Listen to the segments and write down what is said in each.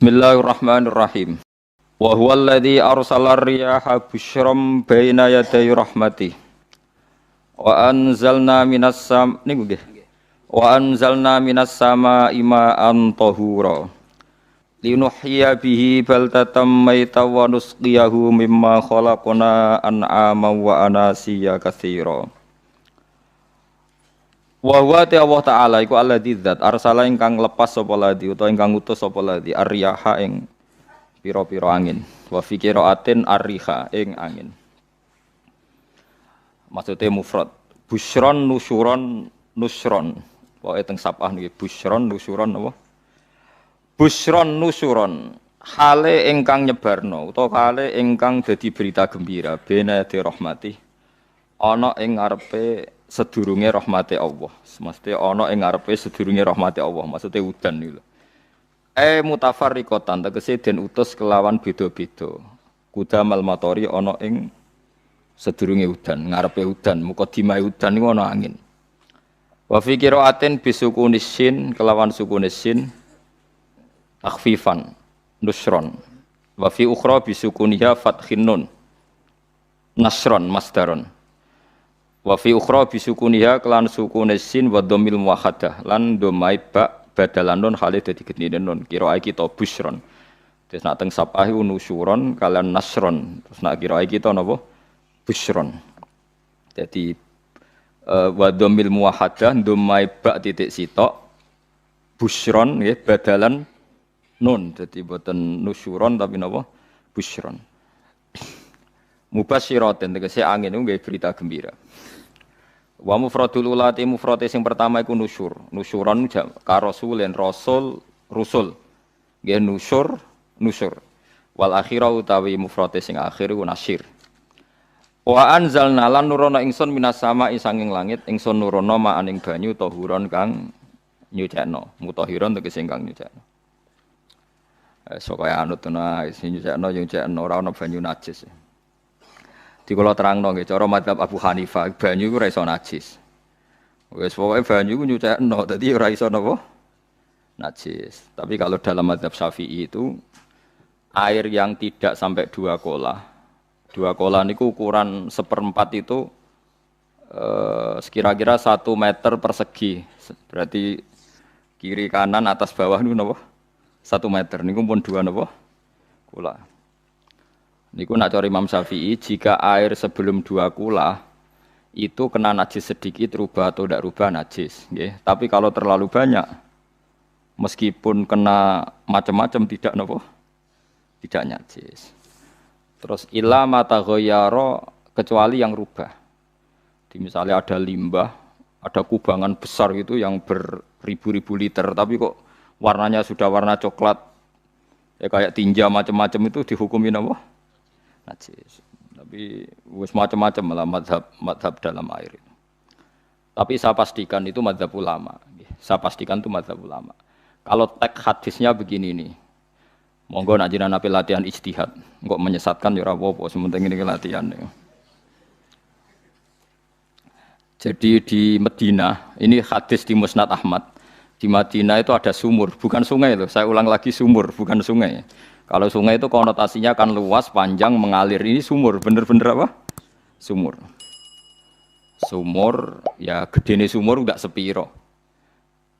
Bismillahirrahmanirrahim. Wa huwa alladzi arsala ar-riyaha busyran baina yaday rahmatih. Wa anzalna minas samaa'i ma'an tahura. Linuhyiya bihi baldatan maytan wa nusqiyahu mimma khalaqna an'aman wa anasiya katsira. Wa huwa Allah Ta'ala iku alladzi dzat arsala ingkang lepas sapa ladzi utawa ingkang utus sapa ladzi ar-riyaha ing pira-pira angin wa fi qiraatin ar-riha ing angin. Maksude mufrad busyron nusyuron nusron pokoke teng sapah niki busyron nusyuron apa busyron nusyuron hale ingkang nyebarno utawa hale ingkang dadi berita gembira bena di rahmati ana ing ngarepe sedurunge rahmate Allah. Mesti ana ing ngarepe sedurunge rahmate Allah. Maksude udan niku. Mutafarriqatan tegese den utus kelawan beda-beda. Kudamal matori ana ing sedurunge udan, ngarepe udan, mukadimah udan niku ana angin. Wa fi qiraatin bisukunis sin kelawan sukunis sin takhfifan nusron. Wa fi ukhra bisukuniha fathin nun nasron masdaron. Wa fi ukhra bisukuniha kelan sukune sin wa dhammil muwahhadah lan dhammai ba badalan nun hale dadi gedine nun kira kita busron. Terus nak teng sapah iku nusyuron kalian nasron. Terus nak kira kita napa busron. Jadi wa dhammil muwahhadah dhammai ba titik sitok busron nggih badalan nun. Jadi boten nusyuron tapi napa busron. Mubasyiratin tegese angin niku nggih berita gembira. Wa mufradul ulati mufrate sing pertama iku nusyur. Nusyuron ka rasulin rasul rusul. Nggih nusyur. Wal akhira utawi mufrate sing akhir iku nasyir. Wa anzalna lan nurono ingsun minas sama'i sanging langit ingsun nurono ma'aning banyu tahuron kang nyucekno. Mutahhiron tegese kang nyucekno. Kaya anut ana sing nyucekno ora ana banyu najis. Di kula terangno nggih cara mazhab Abu Hanifah banyu iku ora iso najis. Wis pokoke banyu iku nyucekno dadi ora iso napa najis. Tapi kalau dalam mazhab Syafi'i itu air yang tidak sampai 2 kolah. 2 kolah niku ukuran 1/4 itu sekira-kira 1 meter persegi. Berarti kiri kanan atas bawah niku napa? 1 meter niku pun 2 napa? Kolah. Niku nak cara Imam Syafi'i jika air sebelum 2 kulah itu kena najis sedikit rubah atau tidak rubah najis, nggih. Tapi kalau terlalu banyak meskipun kena macam-macam tidak napa? Tidak najis. Terus illa mata ghayyara kecuali yang rubah. Di misalnya ada limbah, ada kubangan besar gitu yang beribu-ribu liter tapi kok warnanya sudah warna coklat ya kayak tinja macam-macam itu dihukumin apa? Najis. Tapi wis macam-macam malah madhab dalam air itu. Tapi saya pastikan itu madhab ulama. Saya pastikan itu madhab ulama. Kalau teks hadisnya begini nih, monggo nak jiran api latihan ijtihad, kok menyesatkan ya ora apa-apa, sementing ini latihan. Ya. Jadi di Madinah, ini hadis di Musnad Ahmad. Di Madinah itu ada sumur, bukan sungai loh. Saya ulang lagi sumur, bukan sungai. Kalau sungai itu konotasinya kan luas, panjang, mengalir. Ini sumur, bener-bener apa? Sumur. Sumur, ya gedene sumur enggak sepiro.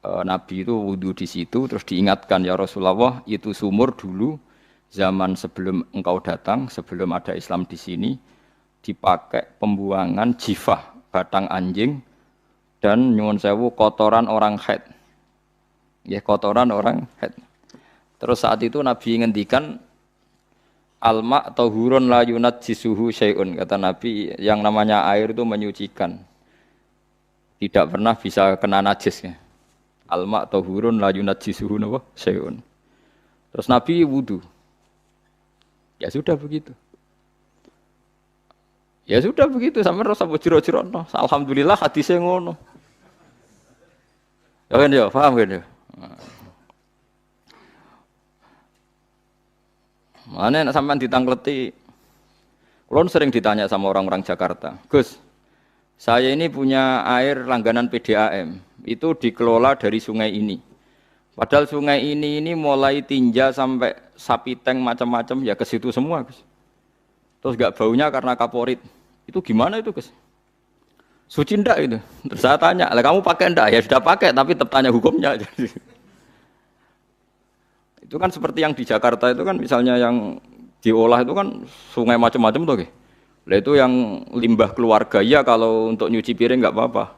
Nabi itu wudu di situ, terus diingatkan ya Rasulullah, itu sumur dulu zaman sebelum engkau datang, sebelum ada Islam di sini, dipakai pembuangan jifah, batang anjing, dan nyuwun sewu kotoran orang haid. Ya kotoran orang haid. Terus saat itu Nabi ngendikan alma tahurun la yunajjisuhu syai'un. Kata Nabi yang namanya air itu menyucikan. Tidak pernah bisa kena najis ya. Alma tahurun la yunajjisuhu syai'un. Terus Nabi wudu. Ya sudah begitu. Ya sudah begitu sampai rasa bojiro-jiro no. Alhamdulillah hadisnya ngono. Ya kan ya, paham kan ya? Mana nak sampean ditangkleti? Kulon sering ditanya sama orang-orang Jakarta, Gus, saya ini punya air langganan PDAM, itu dikelola dari sungai ini. Padahal sungai ini mulai tinja sampai sapi tank macam-macam ya ke situ semua, Gus. Terus gak baunya karena kaporit. Itu gimana itu, Gus? Suci ndak itu? Terus saya tanya, lah kamu pakai ndak? Ya sudah pakai, tapi tetap tanya hukumnya. Itu kan seperti yang di Jakarta itu kan misalnya yang diolah itu kan sungai macam-macam tuh. Lah itu yang limbah keluarga ya kalau untuk nyuci piring nggak apa-apa.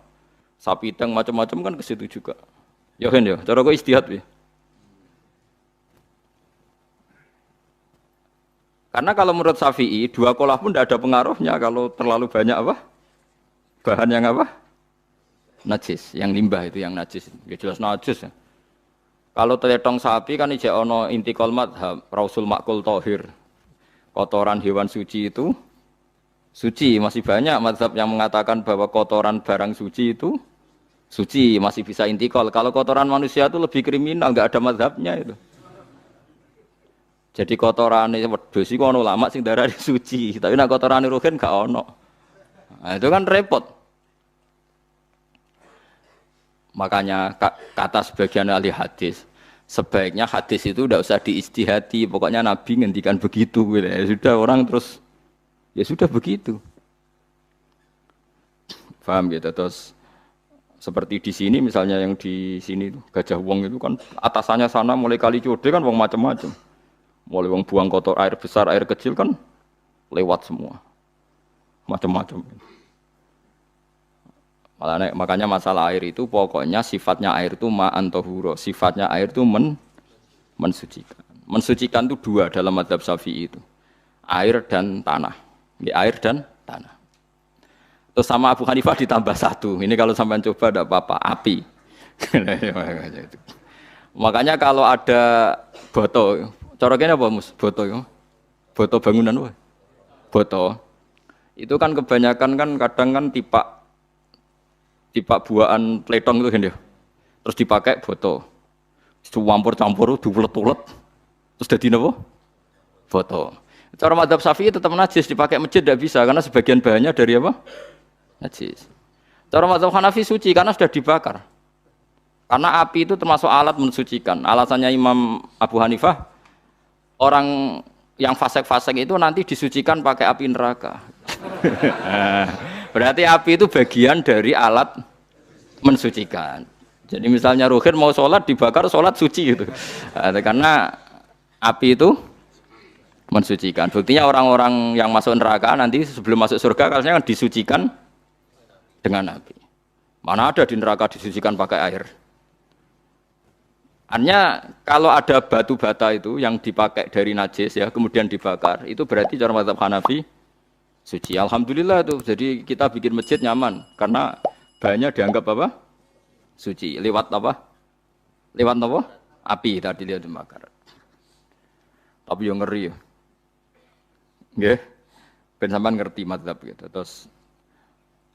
Sapi tank macam-macam kan ke situ juga. Ya kan ya, cara kok istihad ya. Karena kalau menurut Syafi'i, dua kolah pun tidak ada pengaruhnya kalau terlalu banyak apa? Bahan yang apa? Najis, yang limbah itu yang najis. Ya jelas najis ya. Kalau teletong sapi kan ijek ono intikal madhab, rausul makul tohir. Kotoran hewan suci itu suci, masih banyak madhab yang mengatakan bahwa kotoran barang suci itu suci, masih bisa intikal. Kalau kotoran manusia itu lebih kriminal, nggak ada madhabnya itu. Jadi kotoran wedhus iku ono ulama sing darani suci, tapi nek kotoran ruhin gak ono. Nah, itu kan repot. Makanya kata sebagian ahli hadis, sebaiknya hadis itu tidak usah diistihati, pokoknya Nabi ngendikan begitu gitu. Ya sudah orang terus ya sudah begitu. Paham gitu. Terus seperti di sini misalnya yang di sini tuh Gajah Wong itu kan atasannya sana mulai kali code kan wong macam-macam. Mulai wong buang kotor air besar, air kecil kan lewat semua. Macam-macam. Makanya masalah air itu pokoknya sifatnya air itu ma'an tahura, sifatnya air itu mensucikan. Mensucikan itu dua dalam mazhab Syafi'i itu. Air dan tanah. Ya, air dan tanah. Terus sama Abu Hanifah ditambah satu. Ini kalau sampai coba tidak apa-apa, api. Makanya kalau ada boto, coroknya apa Mus? Boto ya. Boto bangunan wah. Boto. Itu kan kebanyakan kan kadang kan tipak buahan pletong itu kan ya. Terus dipakai boto. Campur-campur diulet-ulet. Terus jadi napa? Boto. Cara madzhab Syafi'i tetap najis, dipakai masjid tidak bisa karena sebagian bahannya dari apa? Najis. Cara madzhab Hanafi suci karena sudah dibakar. Karena api itu termasuk alat mensucikan. Alasannya Imam Abu Hanifah, orang yang fasik-fasik itu nanti disucikan pakai api neraka. Berarti api itu bagian dari alat mensucikan. Jadi misalnya Ruhin mau sholat dibakar, sholat suci gitu. Karena api itu mensucikan. Buktinya orang-orang yang masuk neraka nanti sebelum masuk surga kalanya disucikan dengan api. Mana ada di neraka disucikan pakai air. Hanya kalau ada batu bata itu yang dipakai dari najis ya kemudian dibakar, itu berarti cara mazhab Hanafi suci. Alhamdulillah tuh. Jadi kita bikin masjid nyaman karena bahannya dianggap apa? Suci. Lewat apa? Lewat apa? Api tadi lihat dibakar. Tapi yang ngeri ya. Nggih. Ben sampean ngerti mazhab gitu. Terus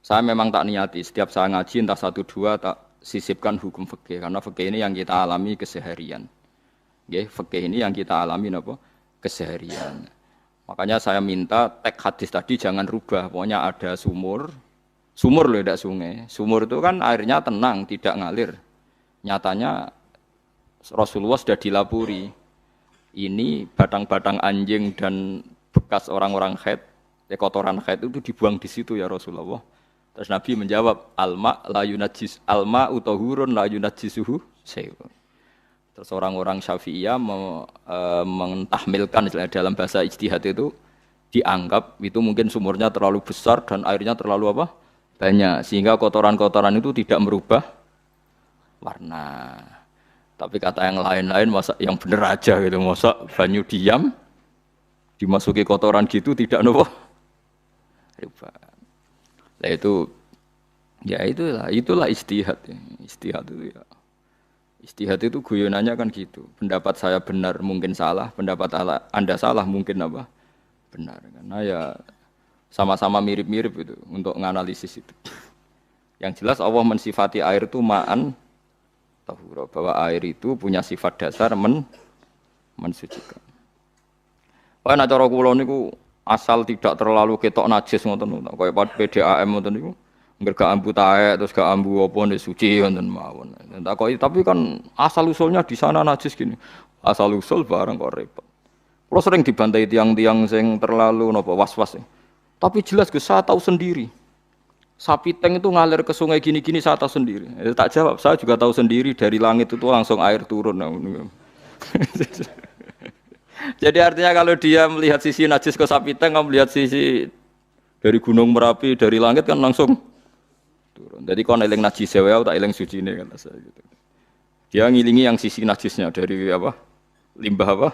saya memang tak niati setiap saya ngaji entah 1 2 tak sisipkan hukum fikih karena fikih ini yang kita alami keseharian. Nggih, fikih ini yang kita alami napa? Keseharian. Makanya saya minta teks hadis tadi jangan rubah. Pokoknya ada sumur loh tidak sungai. Sumur itu kan airnya tenang, tidak ngalir. Nyatanya Rasulullah sudah dilapuri. Ini batang-batang anjing dan bekas orang-orang haid, kotoran haid itu dibuang di situ ya Rasulullah. Terus Nabi menjawab, alma la yunajjis alma utahurun la yunajjisuhu syai'un. Terus orang-orang Syafi'iyah mentahmilkan dalam bahasa ijtihad itu dianggap itu mungkin sumurnya terlalu besar dan airnya terlalu apa? Banyak sehingga kotoran-kotoran itu tidak merubah warna. Tapi kata yang lain-lain masa yang bener aja gitu, masa banyu diam dimasuki kotoran gitu tidak nopo rubah. Nah itu ya itulah ijtihad ya. Ijtihad itu ya. Ijtihad itu guyonannya kan gitu. Pendapat saya benar mungkin salah, pendapat Anda salah mungkin apa? Benar. Karena ya sama-sama mirip-mirip itu untuk menganalisis itu. Yang jelas Allah mensifati air itu ma'an tahura, bahwa air itu punya sifat dasar mensucikan. Wah nek cara kula niku asal tidak terlalu ketok najis ngoten kaya PDAM ngoten niku Enggak ambu taek terus gak ambu apa nek suci wonten mawon. Takoki tapi kan asal usulnya di sana najis gini. Asal usul barang kok repot. Kalau sering dibantai tiang-tiang sing terlalu napa was-was. Tapi jelas Gus saya tahu sendiri. Sapi teng itu ngalir ke sungai gini-gini saya tahu sendiri. Tak jawab, saya juga tahu sendiri dari langit itu langsung air turun. Jadi artinya kalau dia melihat sisi najis ke sapi teng, kamu melihat sisi dari gunung Merapi, dari langit kan langsung turun. Jadi kalau eling najis saya tak eling suci ini kan saya gitu. Dia ngilingi yang sisi najisnya dari apa? Limbah apa?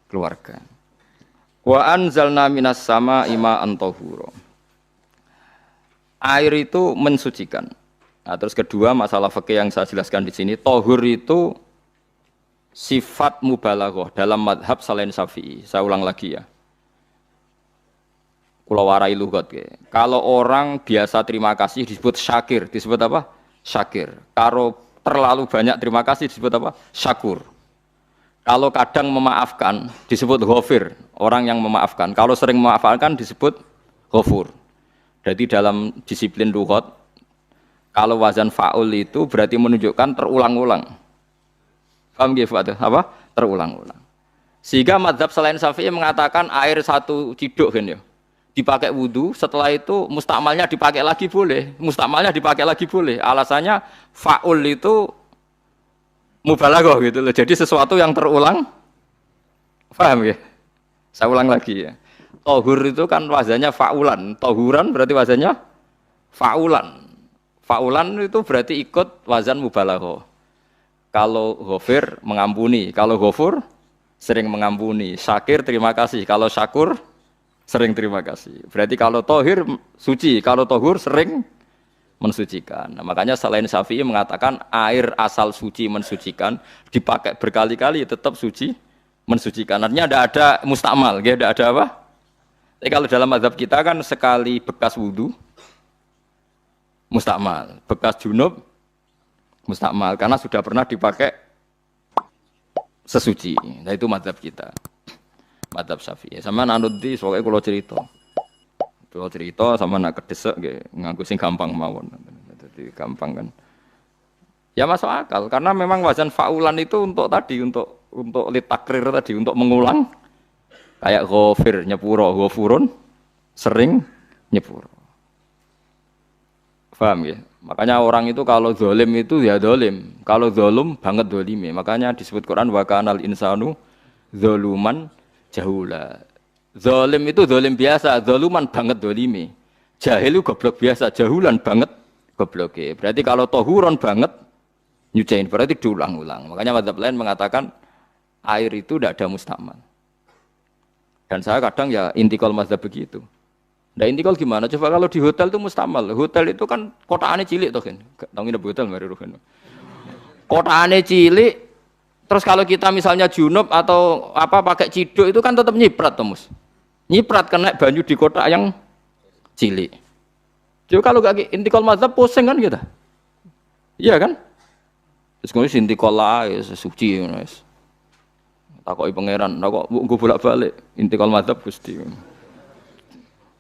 Keluarga. Wa anzalna minas sama ima antahura. Air itu mensucikan. Nah, terus kedua masalah fikih yang saya jelaskan di sini, tahur itu sifat mubalaghah dalam madhab selain Syafi'i. Saya ulang lagi ya. Kula warai lugat ke. Kalau orang biasa terima kasih disebut syakir, disebut apa? Syakir. Kalau terlalu banyak terima kasih disebut apa? Syakur. Kalau kadang memaafkan disebut ghafir, orang yang memaafkan. Kalau sering memaafkan disebut ghafur. Jadi dalam disiplin lughat kalau wazan fa'ul itu berarti menunjukkan terulang-ulang. Paham nggih Pak? Apa? Terulang-ulang. Sehingga mazhab selain Syafi'i mengatakan air satu ciduk kan ya. Dipakai wudu, setelah itu mustakmalnya dipakai lagi boleh. Mustakmalnya dipakai lagi boleh. Alasannya fa'ul itu mubalaghah gitu loh. Jadi sesuatu yang terulang. Paham ya? Saya ulang lagi ya. Tohur itu kan wazannya fa'ulan. Tohuran berarti wazannya fa'ulan. Fa'ulan itu berarti ikut wazan mubalaghah. Kalau ghafir mengampuni, kalau ghafur sering mengampuni. Syakir terima kasih, kalau syakur sering terima kasih. Berarti kalau tohir suci, kalau tohur sering mensucikan. Nah, makanya selain Syafi'i mengatakan air asal suci mensucikan, dipakai berkali-kali tetap suci mensucikan. Artinya tidak ada mustakmal, tidak ada apa? Tapi kalau dalam mazhab kita kan sekali bekas wudu mustakmal, bekas junub mustakmal karena sudah pernah dipakai sesuci. Nah itu mazhab kita, mazhab Syafi'i. Sama nanut di soalnya kalau cerita sama nak kedesek, nganggo sing gampang mawon. Jadi gampang kan? Ya masuk akal karena memang wazan fa'ulan itu untuk tadi, untuk litakrir tadi, untuk mengulang. Kayak ghafir nyepuro, ghafurun sering nyepuro. Paham ya? Makanya orang itu kalau zalim itu ya zalim. Kalau zalum banget zalime. Makanya disebut Quran wa kanal insanu zaluman jahula. Zalim itu zalim biasa, zaluman banget zalime. Jahil itu goblok biasa, jahulan banget gobloke. Berarti kalau tohuron banget nyuciin berarti diulang-ulang. Makanya mazhab lain mengatakan air itu tidak ada mustakmal. Dan saya kadang ya intikal mazhab begitu. Nah intikal gimana? Coba kalau di hotel itu mustakmal. Hotel itu kan kotaannya cilik toh kan. Tahu nggak hotel mari ruhen. Kotaannya cilik. Terus kalau kita misalnya junub atau apa pakai ciduk itu kan tetap nyiprat toh mus. Nyiprat kena banyu di kotak yang cilik. Jadi kalau gak intikal mazhab pusing kan kita. Iya kan? Terus kemudian intikal lah suci guys. Takoki pangeran, kok nggo bolak-balik intikal mazhab Gusti.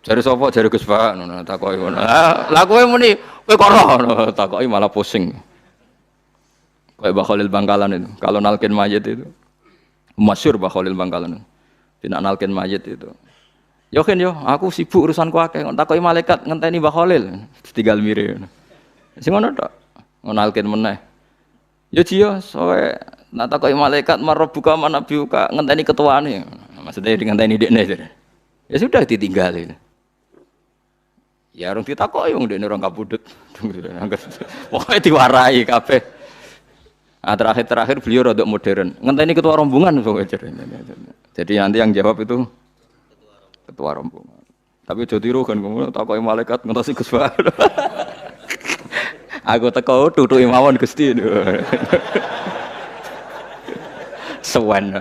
Jare sapa jare Gus Pak ngono takoki ngono. Lah kowe muni kowe karo takoki malah pusing. Kayak Mbah Khalil Bangkalan itu. Kalau nalkin mayit itu masyhur Mbah Khalil Bangkalan. Tidak nalkin mayit itu. Yo kan yo, aku sibuk urusanku akeh. Takoki malaikat ngenteni Mbah Khalil, ditinggal mire. Sing ngono tok. Nalkin meneh. Yo jiyo soe nak takoki malaikat marabbuka manabiuka ngenteni ketuane. Maksudnya ngenteni dekne. Ya sudah ditinggalin. Ya orang ditakoki wong dekne orang kabudut. Pokoke diwarai kabeh. Ah terakhir beliau rada modern. Ngenteni ketua rombongan pokoke. Jadi nanti yang jawab itu ketua rombongan. Tapi aja tiru kan ngono takoki malaikat ngentosi Gus Pak. Aku teko tutuki mawon Gusti. Sewan.